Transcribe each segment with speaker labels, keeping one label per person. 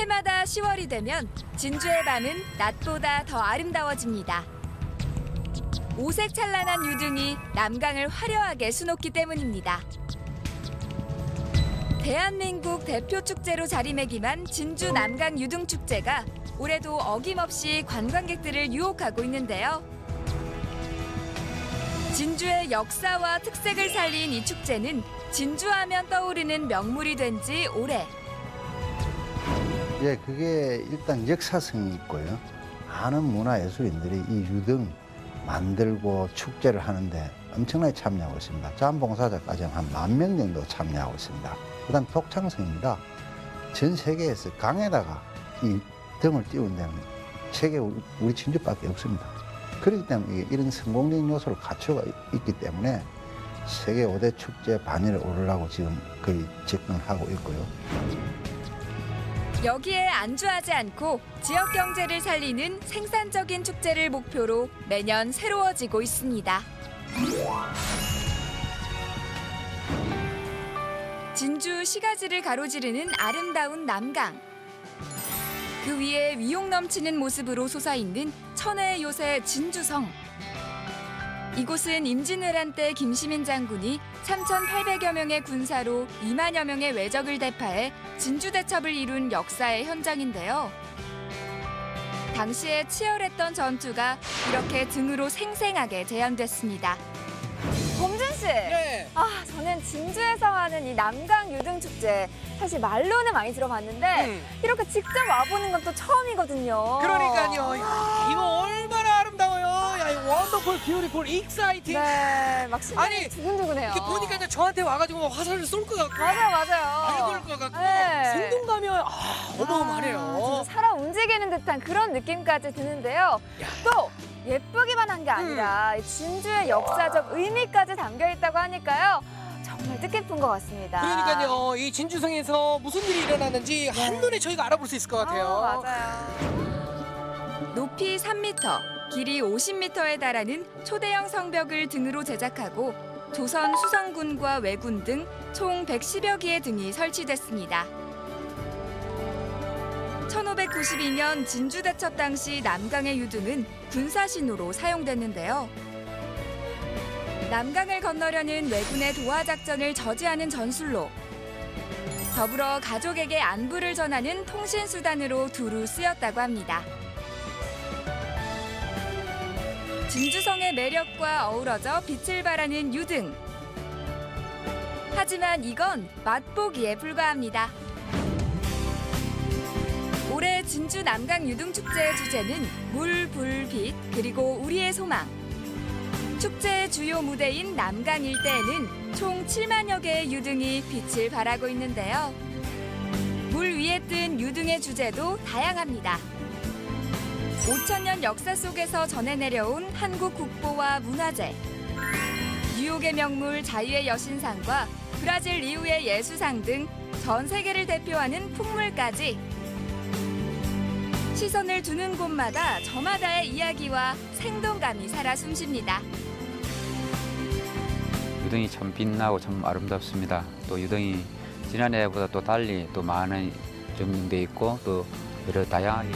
Speaker 1: 해마다 10월이 되면 진주의 밤은 낮보다 더 아름다워집니다. 오색 찬란한 유등이 남강을 화려하게 수놓기 때문입니다. 대한민국 대표 축제로 자리매김한 진주 남강 유등축제가 올해도 어김없이 관광객들을 유혹하고 있는데요. 진주의 역사와 특색을 살린 이 축제는 진주하면 떠오르는 명물이 된 지 오래.
Speaker 2: 예, 그게 일단 역사성이 있고요. 많은 문화예술인들이 이 유등 만들고 축제를 하는데 엄청나게 참여하고 있습니다. 자원봉사자까지 한 10,000명 정도 참여하고 있습니다. 그다음 독창성입니다. 전 세계에서 강에다가 이 등을 띄운 데는 세계 우리 진주밖에 없습니다. 그렇기 때문에 이런 성공적인 요소를 갖추고 있기 때문에 세계 5대 축제 반열에 오르려고 지금 거의 접근하고 있고요.
Speaker 1: 여기에 안주하지 않고 지역 경제를 살리는 생산적인 축제를 목표로 매년 새로워지고 있습니다. 진주 시가지를 가로지르는 아름다운 남강. 그 위에 위용 넘치는 모습으로 솟아있는 천혜의 요새 진주성. 이곳은 임진왜란 때 김시민 장군이 3,800여 명의 군사로 2만여 명의 왜적을 대파해 진주대첩을 이룬 역사의 현장인데요. 당시에 치열했던 전투가 이렇게 등으로 생생하게 재현됐습니다.
Speaker 3: 범준 씨.
Speaker 4: 네.
Speaker 3: 저는 진주에서 하는 이 남강 유등 축제 사실 말로는 많이 들어봤는데 이렇게 직접 와보는 건 또 처음이거든요.
Speaker 4: 그러니까요. 야, 이거 얼마나 아름다워요. 야, 이 원더풀, 뷰티풀, 익사이팅.
Speaker 3: 네, 막 심장이
Speaker 4: 아니,
Speaker 3: 두근두근해요.
Speaker 4: 이렇게 보니까 이제 저한테 와가지고 화살을 쏠 것 같고.
Speaker 3: 맞아요.
Speaker 4: 밟을 것 같고.
Speaker 3: 네.
Speaker 4: 생동감이 어마어마하네요.
Speaker 3: 진짜 살아 움직이는 듯한 그런 느낌까지 드는데요.
Speaker 4: 야.
Speaker 3: 또 예쁘기만 한 게 아니라 이 진주의 역사적 의미까지 담겨 있다고 하니까요. 정말 뜻깊은 것 같습니다.
Speaker 4: 그러니까요. 이 진주성에서 무슨 일이 일어나는지 한눈에 저희가 알아볼 수 있을 것 같아요.
Speaker 3: 맞아요.
Speaker 1: 높이 3m, 길이 50m에 달하는 초대형 성벽을 등으로 제작하고 조선 수성군과 왜군 등 총 110여 기의 등이 설치됐습니다. 1592년 진주대첩 당시 남강의 유등은 군사신호로 사용됐는데요. 남강을 건너려는 왜군의 도하 작전을 저지하는 전술로, 더불어 가족에게 안부를 전하는 통신수단으로 두루 쓰였다고 합니다. 진주성의 매력과 어우러져 빛을 발하는 유등. 하지만 이건 맛보기에 불과합니다. 올해 진주 남강 유등축제의 주제는 물, 불, 빛, 그리고 우리의 소망. 축제의 주요 무대인 남강 일대에는 총 7만여 개의 유등이 빛을 발하고 있는데요. 물 위에 뜬 유등의 주제도 다양합니다. 5,000년 역사 속에서 전해 내려온 한국 국보와 문화재, 뉴욕의 명물 자유의 여신상과 브라질 리우의 예수상 등 전 세계를 대표하는 풍물까지 시선을 두는 곳마다 저마다의 이야기와 생동감이 살아 숨쉽니다.
Speaker 5: 유등이 참 빛나고 참 아름답습니다. 또 유등이 지난해보다 또 달리 또 많은 점령돼 있고 또 여러 다양하게.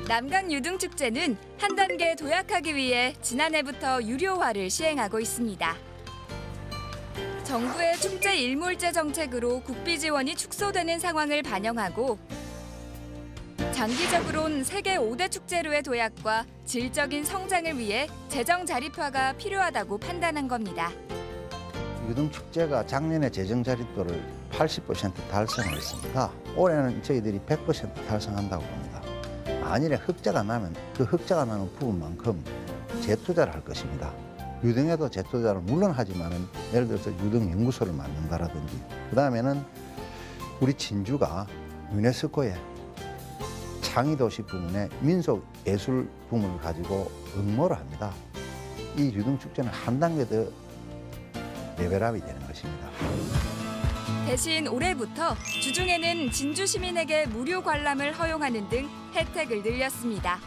Speaker 1: 남강 유등축제는 한 단계 도약하기 위해 지난해부터 유료화를 시행하고 있습니다. 정부의 축제 일몰제 정책으로 국비 지원이 축소되는 상황을 반영하고 장기적으론 세계 5대 축제로의 도약과 질적인 성장을 위해 재정 자립화가 필요하다고 판단한 겁니다.
Speaker 2: 유등축제가 작년에 재정 자립도를 80% 달성을 했습니다. 올해는 저희들이 100% 달성한다고 봅니다. 만일에 흑자가 나면 그 흑자가 나는 부분만큼 재투자를 할 것입니다. 유등에도 재투자를 물론 하지만은 예를 들어서 유등 연구소를 만든다라든지 그다음에는 우리 진주가 유네스코에 창의도시 부문에 민속예술 부문을 가지고 응모를 합니다. 이 유등축제는 한 단계 더 레벨업이 되는 것입니다.
Speaker 1: 대신 올해부터 주중에는 진주 시민에게 무료 관람을 허용하는 등 혜택을 늘렸습니다.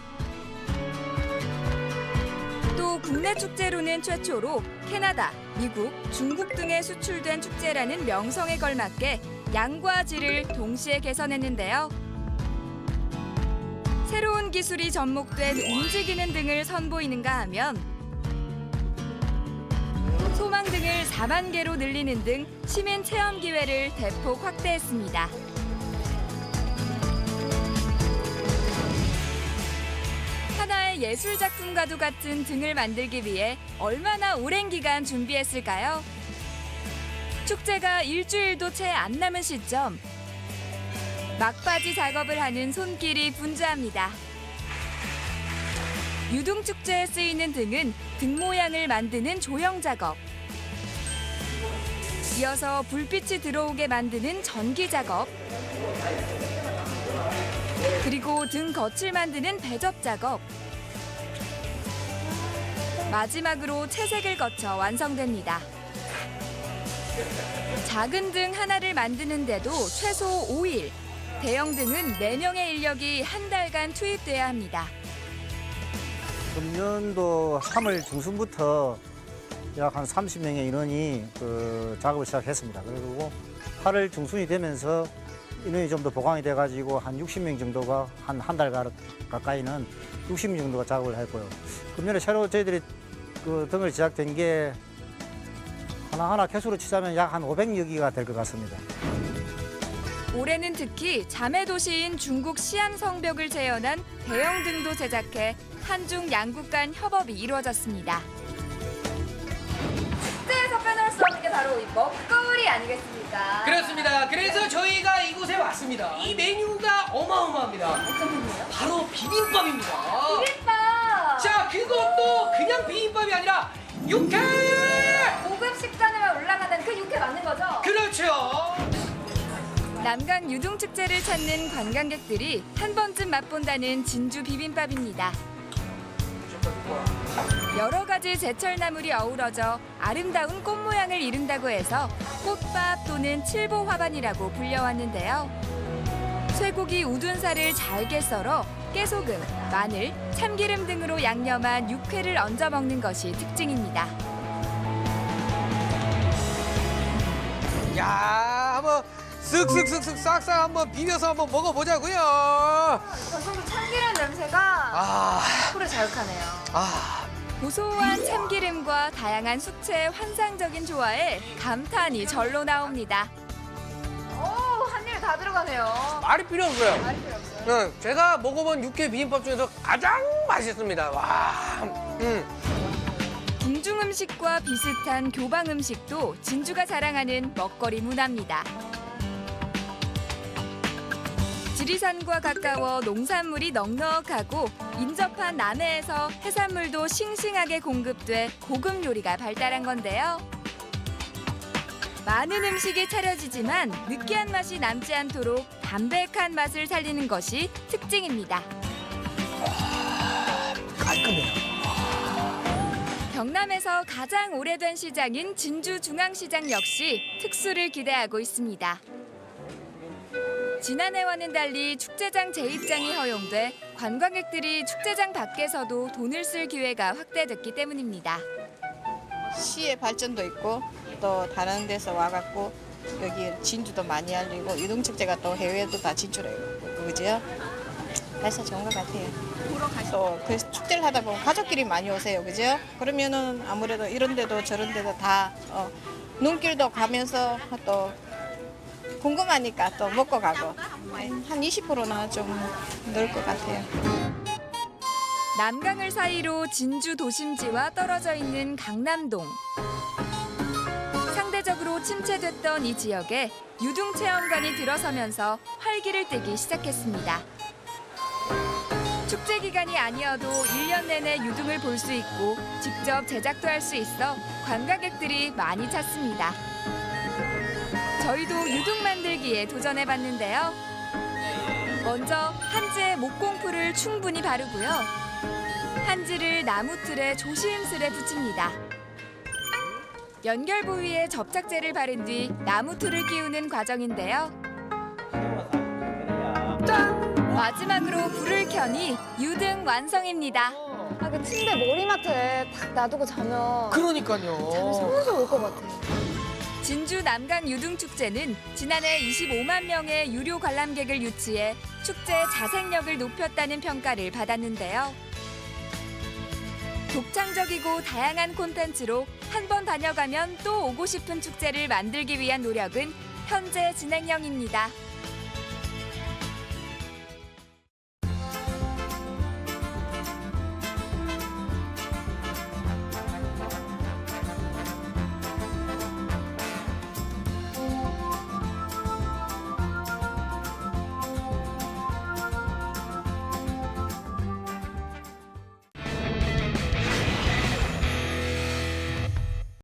Speaker 1: 또 국내 축제로는 최초로 캐나다, 미국, 중국 등에 수출된 축제라는 명성에 걸맞게 양과 질을 동시에 개선했는데요. 새로운 기술이 접목된 움직이는 등을 선보이는가 하면 소망등을 4만 개로 늘리는 등 시민 체험 기회를 대폭 확대했습니다. 하나의 예술 작품과도 같은 등을 만들기 위해 얼마나 오랜 기간 준비했을까요? 축제가 일주일도 채 안 남은 시점. 막바지 작업을 하는 손길이 분주합니다. 유등축제에 쓰이는 등은 등 모양을 만드는 조형 작업. 이어서 불빛이 들어오게 만드는 전기 작업. 그리고 등 겉을 만드는 배접 작업. 마지막으로 채색을 거쳐 완성됩니다. 작은 등 하나를 만드는데도 최소 5일, 대형 등은 4명의 인력이 한 달간 투입돼야 합니다.
Speaker 6: 금년도 3월 중순부터 약 한 30명의 인원이 작업을 시작했습니다. 그리고 8월 중순이 되면서 인원이 좀 더 보강이 돼가지고 한 60명 정도가 한 달 가까이는 60명 정도가 작업을 했고요. 금년에 새로 저희들이 등을 제작된 게 하나하나 개수로 치자면 약 한 500여 개가 될 것 같습니다.
Speaker 1: 올해는 특히 자매 도시인 중국 시안 성벽을 재현한 대형 등도 제작해 한중 양국 간 협업이 이루어졌습니다.
Speaker 3: 축제에서 빼놓을 수 없는 게 바로 이 먹거리 아니겠습니까?
Speaker 4: 그렇습니다. 그래서 저희가 이곳에 왔습니다. 이 메뉴가 어마어마합니다.
Speaker 3: 어떤 메뉴요?
Speaker 4: 바로 비빔밥입니다.
Speaker 3: 비빔밥!
Speaker 4: 자, 그것도 그냥 비빔밥이 아니라 육회!
Speaker 3: 고급 식단에만 올라가는 그 육회 맞는 거죠?
Speaker 4: 그렇죠.
Speaker 1: 남강 유등축제를 찾는 관광객들이 한 번쯤 맛본다는 진주 비빔밥입니다. 여러 가지 제철 나물이 어우러져 아름다운 꽃 모양을 이룬다고 해서 꽃밥 또는 칠보화반이라고 불려왔는데요. 쇠고기 우둔살을 잘게 썰어 깨소금, 마늘, 참기름 등으로 양념한 육회를 얹어 먹는 것이 특징입니다.
Speaker 4: 야, 한번 쓱쓱쓱쓱 싹싹 한번 비벼서 한번 먹어보자고요.
Speaker 3: 벌써부터 참기름 냄새가 코를 자극하네요.
Speaker 1: 고소한 참기름과 다양한 숙체의 환상적인 조화에 감탄이 절로 나옵니다.
Speaker 3: 오, 한 입에 다 들어가네요.
Speaker 4: 말이 필요 없어요.
Speaker 3: 말이 필요 없어요.
Speaker 4: 응, 제가 먹어본 육회 비빔밥 중에서 가장 맛있습니다. 와,
Speaker 1: 궁중 음식과 비슷한 교방 음식도 진주가 자랑하는 먹거리 문화입니다. 지리산과 가까워 농산물이 넉넉하고 인접한 남해에서 해산물도 싱싱하게 공급돼 고급 요리가 발달한 건데요. 많은 음식이 차려지지만 느끼한 맛이 남지 않도록 담백한 맛을 살리는 것이 특징입니다.
Speaker 4: 깔끔해요.
Speaker 1: 경남에서 가장 오래된 시장인 진주중앙시장 역시 특수를 기대하고 있습니다. 지난해와는 달리 축제장 재입장이 허용돼 관광객들이 축제장 밖에서도 돈을 쓸 기회가 확대됐기 때문입니다.
Speaker 7: 시의 발전도 있고 또 다른 데서 와갖고 여기 진주도 많이 알리고 유등축제가 또 해외에도 다 진출해요. 그죠? 해서 좋은 것 같아요. 또 그 축제를 하다 보면 가족끼리 많이 오세요. 그죠? 그러면은 아무래도 이런 데도 저런 데도 다 눈길도 가면서 또 궁금하니까 또 먹고 가고 한 20%나 좀 늘 것 같아요.
Speaker 1: 남강을 사이로 진주 도심지와 떨어져 있는 강남동. 상대적으로 침체됐던 이 지역에 유등체험관이 들어서면서 활기를 띠기 시작했습니다. 축제 기간이 아니어도 1년 내내 유등을 볼 수 있고 직접 제작도 할 수 있어 관광객들이 많이 찾습니다. 저희도 유등 만들기에 도전해봤는데요. 먼저 한지에 목공풀을 충분히 바르고요. 한지를 나무틀에 조심스레 붙입니다. 연결 부위에 접착제를 바른 뒤 나무틀을 끼우는 과정인데요. 마지막으로 불을 켜니 유등 완성입니다.
Speaker 3: 그 침대 머리맡에 딱 놔두고 자면
Speaker 4: 그러니까요.
Speaker 3: 잠이 솔솔 올 것 같아요.
Speaker 1: 진주 남강 유등축제는 지난해 25만 명의 유료 관람객을 유치해 축제 자생력을 높였다는 평가를 받았는데요. 독창적이고 다양한 콘텐츠로 한 번 다녀가면 또 오고 싶은 축제를 만들기 위한 노력은 현재 진행형입니다.